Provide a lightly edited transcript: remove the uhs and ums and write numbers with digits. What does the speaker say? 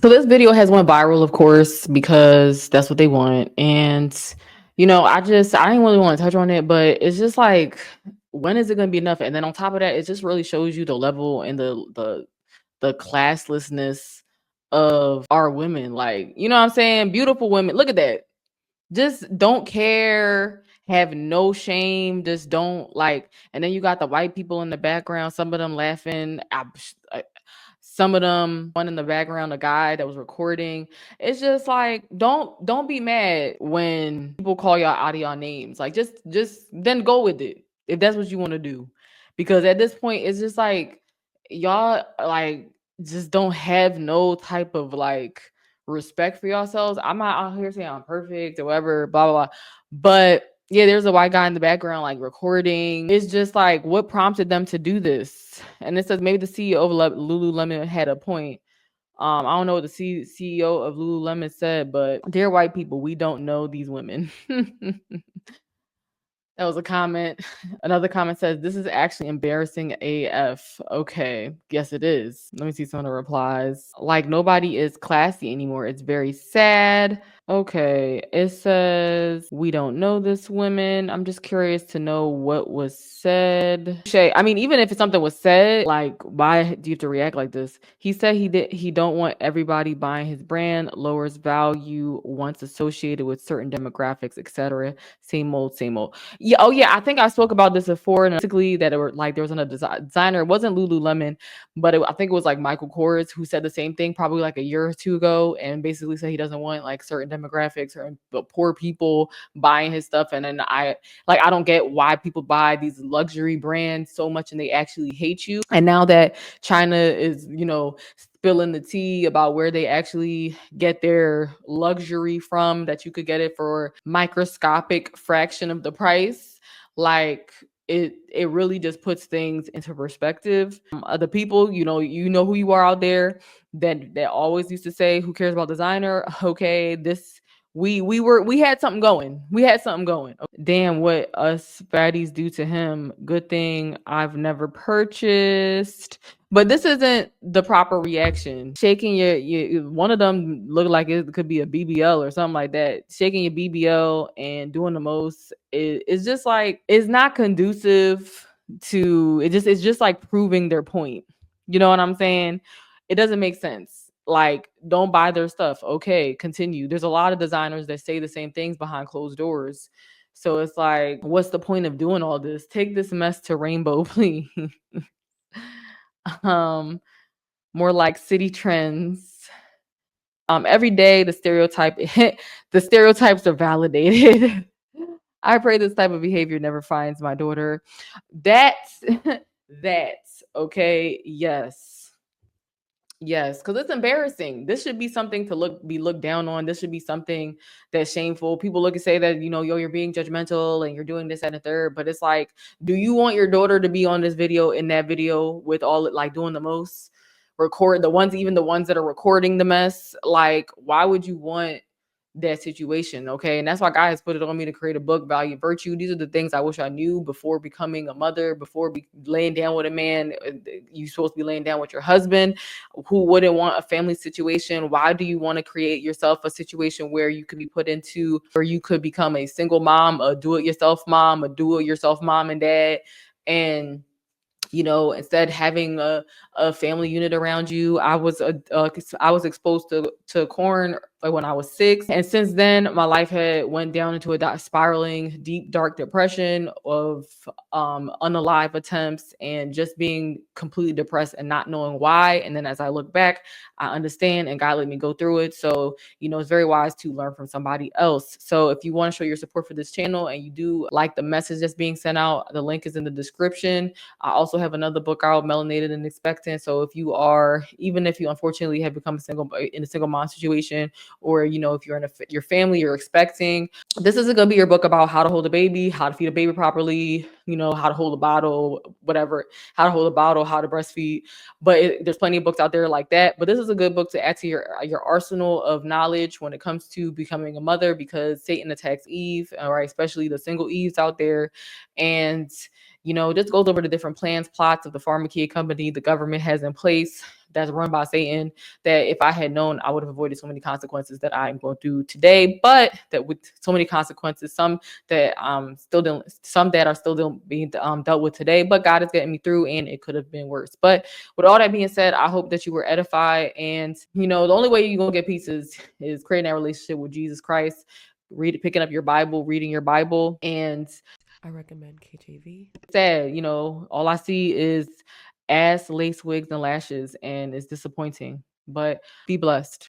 So this video has went viral, of course, because that's what they want. And I didn't really want to touch on it, but it's just like, when is it going to be enough? And then on top of that, it just really shows you the level and the classlessness of our women. Like, you know what I'm saying? Beautiful women. Look at that. Just don't care, have no shame, just don't like. And then you got the white people in the background, some of them laughing. Some of them, one in the background, a guy that was recording. It's just like, don't be mad when people call y'all out of y'all names. Like, just then go with it if that's what you want to do, because at this point it's just like, y'all like just don't have no type of like respect for yourselves. I'm not out here saying I'm perfect or whatever, blah blah blah. But yeah, there's a white guy in the background like recording. It's just like, what prompted them to do this? And it says maybe the CEO of Lululemon had a point. I don't know what the CEO of Lululemon said, but dear white people, we don't know these women. That was a comment. Another comment says, "This is actually embarrassing AF." Okay, yes, it is. Let me see some of the replies. Like, nobody is classy anymore. It's very sad. Okay, it says, "We don't know this women. I'm just curious to know what was said." Shay, I mean, even if something was said, like, why do you have to react like this? He said he don't want everybody buying his brand, lowers value once associated with certain demographics, etc. Same old, same old. Yeah. Oh, yeah. I think I spoke about this before. And basically, that it were like there was a designer. It wasn't Lululemon, but I think it was like Michael Kors who said the same thing probably like a year or two ago, and basically said he doesn't want like certain demographics or poor people buying his stuff. And then I don't get why people buy these luxury brands so much and they actually hate you. And now that China is, spilling the tea about where they actually get their luxury from, that you could get it for microscopic fraction of the price, like, it really just puts things into perspective. The people, you know who you are out there, that always used to say, who cares about designer? Okay, this we had something going. We had something going. Damn, what us fatties do to him. Good thing I've never purchased. But this isn't the proper reaction. Shaking your one of them looked like it could be a BBL or something like that. Shaking your BBL and doing the most is just like, it's not conducive to it. It's just like proving their point. You know what I'm saying? It doesn't make sense. Like, don't buy their stuff. Okay, continue. There's a lot of designers that say the same things behind closed doors. So it's like, what's the point of doing all this? Take this mess to Rainbow, please. um More like city trends. Every day the stereotypes are validated. I pray this type of behavior never finds my daughter. That's that's okay. Yes, because it's embarrassing. This should be something to be looked down on. This should be something that's shameful. People look and say that, yo, you're being judgmental and you're doing this and a third. But it's like, do you want your daughter to be on this video, in that video, with all like doing the most? Record even the ones that are recording the mess. Like, why would you want that situation? Okay. And that's why God has put it on me to create a book, Value Virtue. These are the things I wish I knew before becoming a mother, before laying down with a man. You're supposed to be laying down with your husband. Who wouldn't want a family situation? Why do you want to create yourself a situation where you could be put into, or you could become a single mom, a do-it-yourself mom and dad, and instead having a family unit around you? I was exposed to corn like when I was 6, and since then my life had went down into a spiraling deep dark depression of unalive attempts, and just being completely depressed and not knowing why. And then as I look back, I understand, and God let me go through it. So it's very wise to learn from somebody else. So if you want to show your support for this channel and you do like the message that's being sent out, the link is in the description. I also have another book out, Melanated and Expectant. So even if you unfortunately have become in a single mom situation, or if you're in your family, you're expecting, this isn't going to be your book about how to hold a baby, how to feed a baby properly, how to hold a bottle, whatever, how to hold a bottle, how to breastfeed. But there's plenty of books out there like that. But this is a good book to add to your arsenal of knowledge when it comes to becoming a mother, because Satan attacks Eve, all right, especially the single Eves out there. And just goes over the different plans, plots of the pharmaceutical company the government has in place that's run by Satan, that if I had known, I would have avoided so many consequences that I'm going through today. But that with so many consequences, some that are still being dealt with today, but God is getting me through, and it could have been worse. But with all that being said, I hope that you were edified. And the only way you're gonna get peace is creating that relationship with Jesus Christ, picking up your Bible, reading your Bible. And I recommend KJV. Sad, all I see is ass, lace, wigs, and lashes, and it's disappointing. But be blessed.